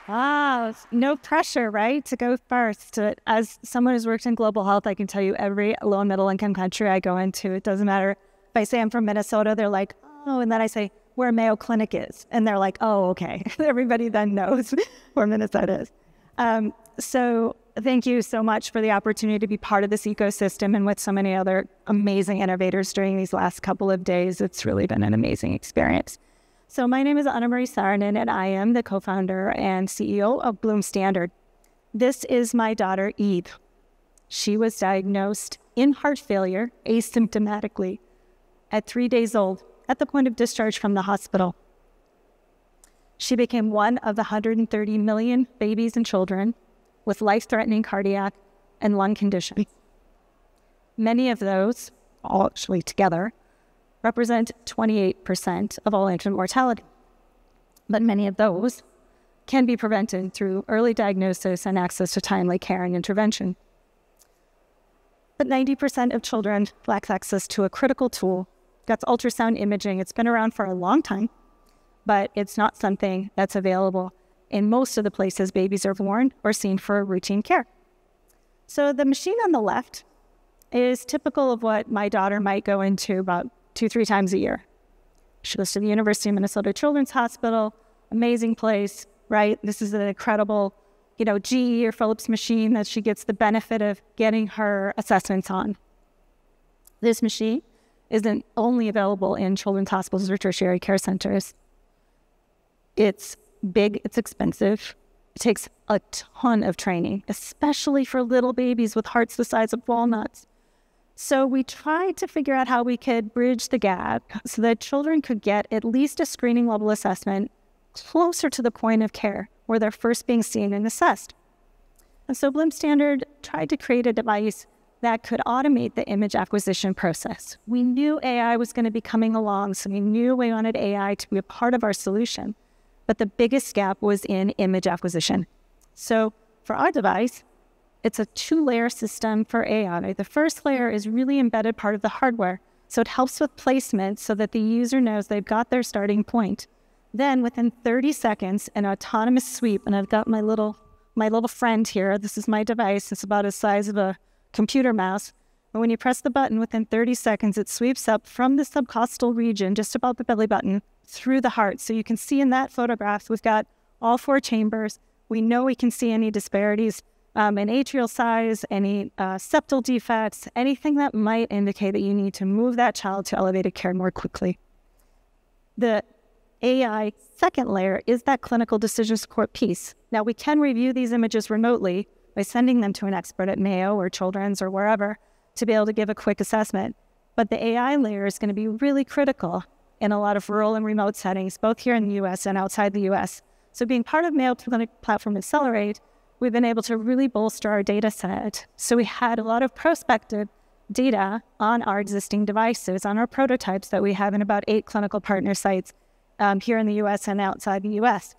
No pressure, right? To go first. As someone who's worked in global health, I can tell you every low and middle income country I go into, it doesn't matter. If I say I'm from Minnesota, they're like, oh, and then I say where Mayo Clinic is. And they're like, oh, okay. Everybody then knows where Minnesota is. So thank you so much for the opportunity to be part of this ecosystem and with so many other amazing innovators during these last couple of days. It's really been an amazing experience. So my name is Anna-Marie Saarinen, and I am the co-founder and CEO of Bloom Standard. This is my daughter, Eve. She was diagnosed in heart failure asymptomatically at 3 days old at the point of discharge from the hospital. She became one of the 130 million babies and children with life-threatening cardiac and lung conditions. Many of those, all actually together, represent 28% of all infant mortality. But many of those can be prevented through early diagnosis and access to timely care and intervention. But 90% of children lack access to a critical tool. That's ultrasound imaging. It's been around for a long time, but it's not something that's available in most of the places babies are born or seen for routine care. So the machine on the left is typical of what my daughter might go into about 2-3 times a year. She goes to the University of Minnesota Children's Hospital, amazing place, right? This is an incredible, GE or Philips machine that she gets the benefit of getting her assessments on. This machine isn't only available in children's hospitals or tertiary care centers. It's big, it's expensive. It takes a ton of training, especially for little babies with hearts the size of walnuts. So we tried to figure out how we could bridge the gap so that children could get at least a screening level assessment closer to the point of care where they're first being seen and assessed. And so Bloom Standard tried to create a device that could automate the image acquisition process. We knew AI was going to be coming along, so we knew we wanted AI to be a part of our solution. But the biggest gap was in image acquisition. So for our device, it's a 2-layer system for AI. The first layer is really embedded part of the hardware. So it helps with placement so that the user knows they've got their starting point. Then within 30 seconds, an autonomous sweep, and I've got my little friend here. This is my device. It's about the size of a computer mouse. And when you press the button, within 30 seconds, it sweeps up from the subcostal region, just above the belly button, through the heart. So you can see in that photograph, we've got all 4 chambers. We know we can see any disparities in atrial size, any septal defects, anything that might indicate that you need to move that child to elevated care more quickly. The AI second layer is that clinical decision support piece. Now, we can review these images remotely by sending them to an expert at Mayo or Children's or wherever to be able to give a quick assessment. But the AI layer is going to be really critical in a lot of rural and remote settings, both here in the U.S. and outside the U.S. So being part of Mayo Clinic Platform Accelerate, we've been able to really bolster our data set. So we had a lot of prospective data on our existing devices, on our prototypes that we have in about 8 clinical partner sites here in the U.S. and outside the U.S.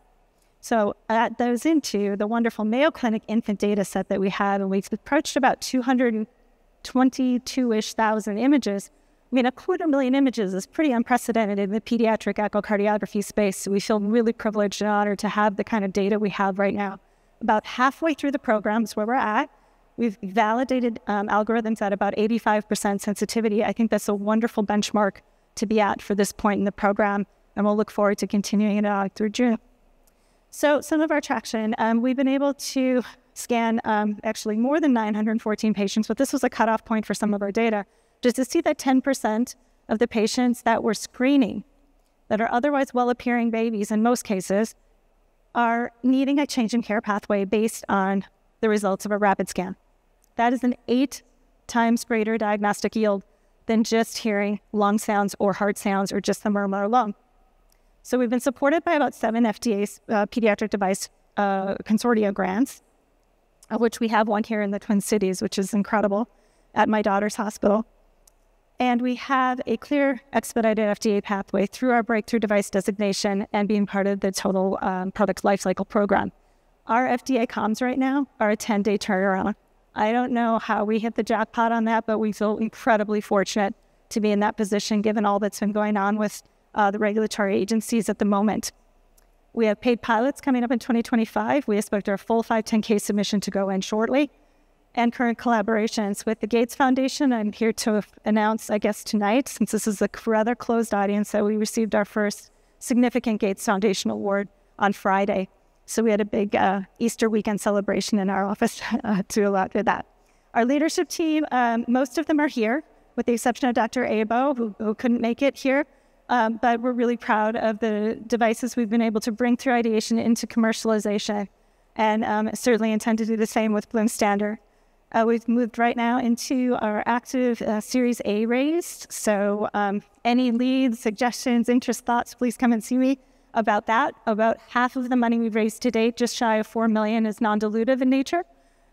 So that goes into the wonderful Mayo Clinic infant data set that we have, and we've approached about 222-ish thousand images. I mean, 250,000 images is pretty unprecedented in the pediatric echocardiography space. So we feel really privileged and honored to have the kind of data we have right now. About halfway through the program is where we're at. We've validated algorithms at about 85% sensitivity. I think that's a wonderful benchmark to be at for this point in the program, and we'll look forward to continuing it on through June. So some of our traction, we've been able to scan actually more than 914 patients, but this was a cutoff point for some of our data, just to see that 10% of the patients that we're screening that are otherwise well-appearing babies in most cases are needing a change in care pathway based on the results of a RAPIDscan. That is an 8 times greater diagnostic yield than just hearing lung sounds or heart sounds or just the murmur alone. So we've been supported by about 7 FDA pediatric device consortia grants, of which we have one here in the Twin Cities, which is incredible, at my daughter's hospital. And we have a clear expedited FDA pathway through our breakthrough device designation and being part of the total product lifecycle program. Our FDA comms right now are a 10-day turnaround. I don't know how we hit the jackpot on that, but we feel incredibly fortunate to be in that position given all that's been going on with the regulatory agencies at the moment. We have paid pilots coming up in 2025. We expect our full 510K submission to go in shortly. And current collaborations with the Gates Foundation. I'm here to announce, I guess tonight, since this is a rather closed audience, that we received our first significant Gates Foundation award on Friday. So we had a big Easter weekend celebration in our office to allow for that. Our leadership team, most of them are here, with the exception of Dr. Abo, who couldn't make it here. But we're really proud of the devices we've been able to bring through ideation into commercialization, and certainly intend to do the same with Bloom Standard. We've moved right now into our active Series A raise. So any leads, suggestions, interest, thoughts, please come and see me about that. About half of the money we've raised to date, just shy of $4 million, is non-dilutive in nature.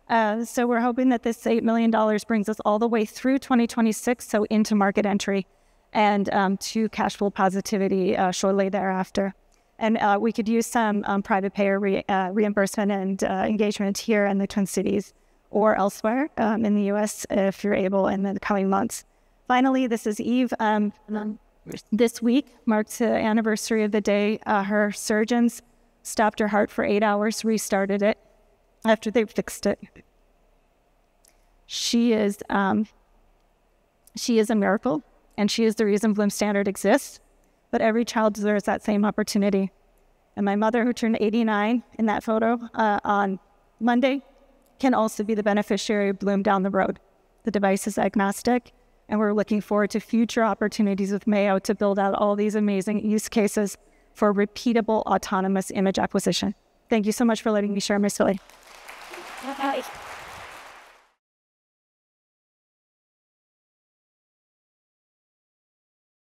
So we're hoping that this $8 million brings us all the way through 2026, so into market entry and to cash flow positivity shortly thereafter. And we could use some private payer reimbursement and engagement here in the Twin Cities or elsewhere in the U.S. if you're able in the coming months. Finally, this is Eve. This week marks the anniversary of the day her surgeons stopped her heart for 8 hours, restarted it after they fixed it. She is a miracle, and she is the reason Bloom Standard exists. But every child deserves that same opportunity. And my mother, who turned 89 in that photo on Monday, can also be the beneficiary of Bloom down the road. The device is agnostic, and we're looking forward to future opportunities with Mayo to build out all these amazing use cases for repeatable autonomous image acquisition. Thank you so much for letting me share my story. Bye.